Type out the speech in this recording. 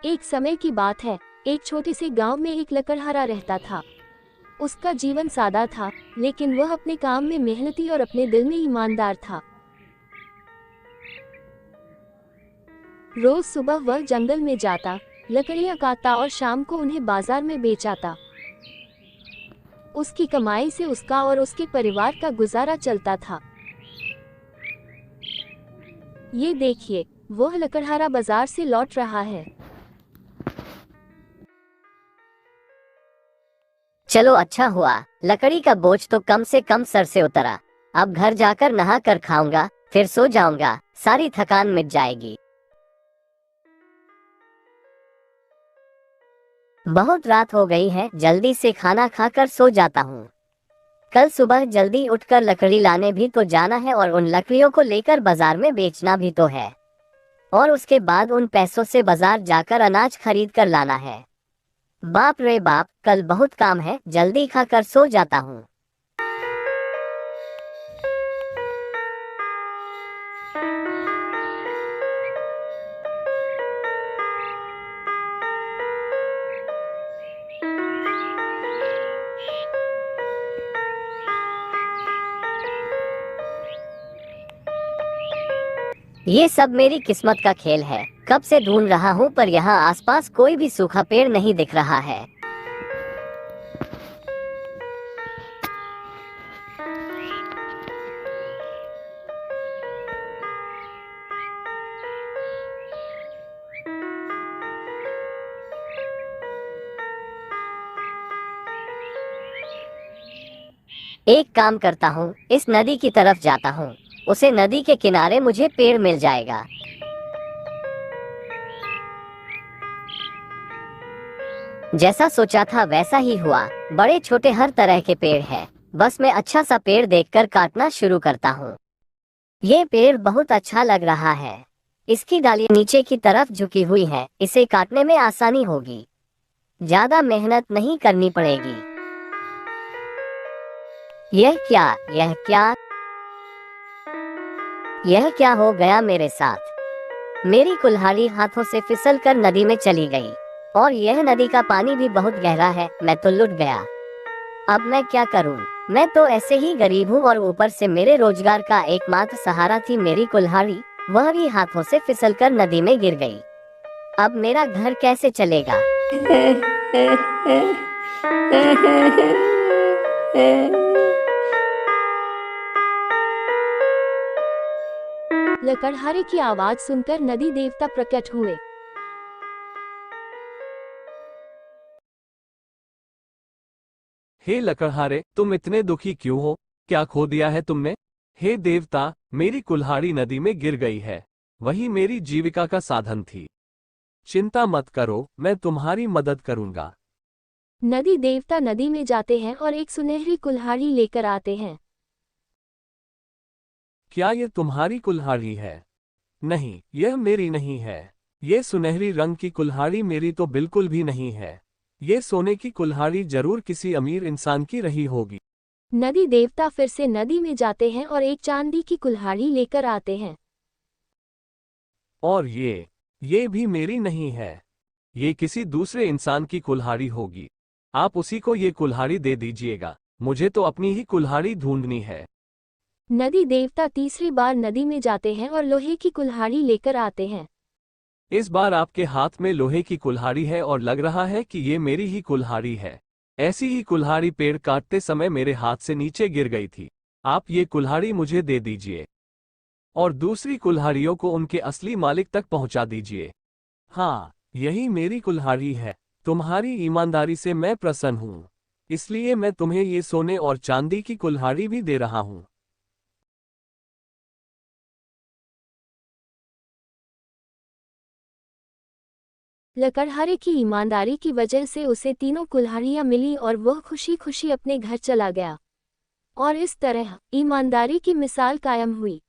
एक समय की बात है, एक छोटे से गांव में एक लकड़हारा रहता था। उसका जीवन सादा था, लेकिन वह अपने काम में मेहनती और अपने दिल में ईमानदार था। रोज सुबह वह जंगल में जाता, लकड़ियां काटता और शाम को उन्हें बाजार में बेच आता। उसकी कमाई से उसका और उसके परिवार का गुजारा चलता था। ये देखिए, वह लकड़हारा बाजार से लौट रहा है। चलो अच्छा हुआ, लकड़ी का बोझ तो कम से कम सर से उतरा। अब घर जाकर नहा कर खाऊंगा, फिर सो जाऊंगा, सारी थकान मिट जाएगी। बहुत रात हो गई है, जल्दी से खाना खाकर सो जाता हूँ। कल सुबह जल्दी उठकर लकड़ी लाने भी तो जाना है और उन लकड़ियों को लेकर बाजार में बेचना भी तो है। और उसके बाद उन पैसों से बाजार जाकर अनाज खरीद कर लाना है। बाप रे बाप, कल बहुत काम है, जल्दी खाकर सो जाता हूँ। ये सब मेरी किस्मत का खेल है। कब से ढूंढ रहा हूँ पर यहाँ आसपास कोई भी सूखा पेड़ नहीं दिख रहा है। एक काम करता हूँ, इस नदी की तरफ जाता हूँ। उसे नदी के किनारे मुझे पेड़ मिल जाएगा। जैसा सोचा था वैसा ही हुआ। बड़े छोटे हर तरह के पेड़ हैं। बस मैं अच्छा सा पेड़ देखकर काटना शुरू करता हूँ। ये पेड़ बहुत अच्छा लग रहा है। इसकी डालियां नीचे की तरफ झुकी हुई हैं। इसे काटने में आसानी होगी। ज्यादा मेहनत नहीं करनी पड़ेगी। यह क्या यह क्या हो गया मेरे साथ? मेरी कुल्हाड़ी हाथों से फिसलकर नदी में चली गई। और यह नदी का पानी भी बहुत गहरा है। मैं तो लुट गया। अब मैं क्या करूं? मैं तो ऐसे ही गरीब हूं और ऊपर से मेरे रोजगार का एकमात्र सहारा थी मेरी कुल्हाड़ी। वह भी हाथों से फिसलकर नदी में गिर गई। अब मेरा घर कैसे चलेगा? लकड़हारे की आवाज सुनकर नदी देवता प्रकट हुए। हे लकड़हारे, तुम इतने दुखी क्यों हो? क्या खो दिया है तुमने? हे देवता, मेरी कुल्हाड़ी नदी में गिर गई है। वही मेरी जीविका का साधन थी। चिंता मत करो, मैं तुम्हारी मदद करूंगा। नदी देवता नदी में जाते हैं और एक सुनहरी कुल्हाड़ी लेकर आते हैं। क्या ये तुम्हारी कुल्हाड़ी है? नहीं, यह मेरी नहीं है। ये सुनहरी रंग की कुल्हाड़ी मेरी तो बिल्कुल भी नहीं है। ये सोने की कुल्हाड़ी जरूर किसी अमीर इंसान की रही होगी। नदी देवता फिर से नदी में जाते हैं और एक चांदी की कुल्हाड़ी लेकर आते हैं। और ये भी मेरी नहीं है। ये किसी दूसरे इंसान की कुल्हाड़ी होगी। आप उसी को ये कुल्हाड़ी दे दीजिएगा। मुझे तो अपनी ही कुल्हाड़ी ढूंढनी है। नदी देवता तीसरी बार नदी में जाते हैं और लोहे की कुल्हाड़ी लेकर आते हैं। इस बार आपके हाथ में लोहे की कुल्हाड़ी है और लग रहा है कि ये मेरी ही कुल्हाड़ी है। ऐसी ही कुल्हाड़ी पेड़ काटते समय मेरे हाथ से नीचे गिर गई थी। आप ये कुल्हाड़ी मुझे दे दीजिए और दूसरी कुल्हाड़ियों को उनके असली मालिक तक पहुंचा दीजिए। हाँ, यही मेरी कुल्हाड़ी है। तुम्हारी ईमानदारी से मैं प्रसन्न हूँ, इसलिए मैं तुम्हें ये सोने और चांदी की कुल्हाड़ी भी दे रहा हूँ। लकड़हारे की ईमानदारी की वजह से उसे तीनों कुल्हाड़ियां मिली और वह खुशी खुशी अपने घर चला गया। और इस तरह ईमानदारी की मिसाल कायम हुई।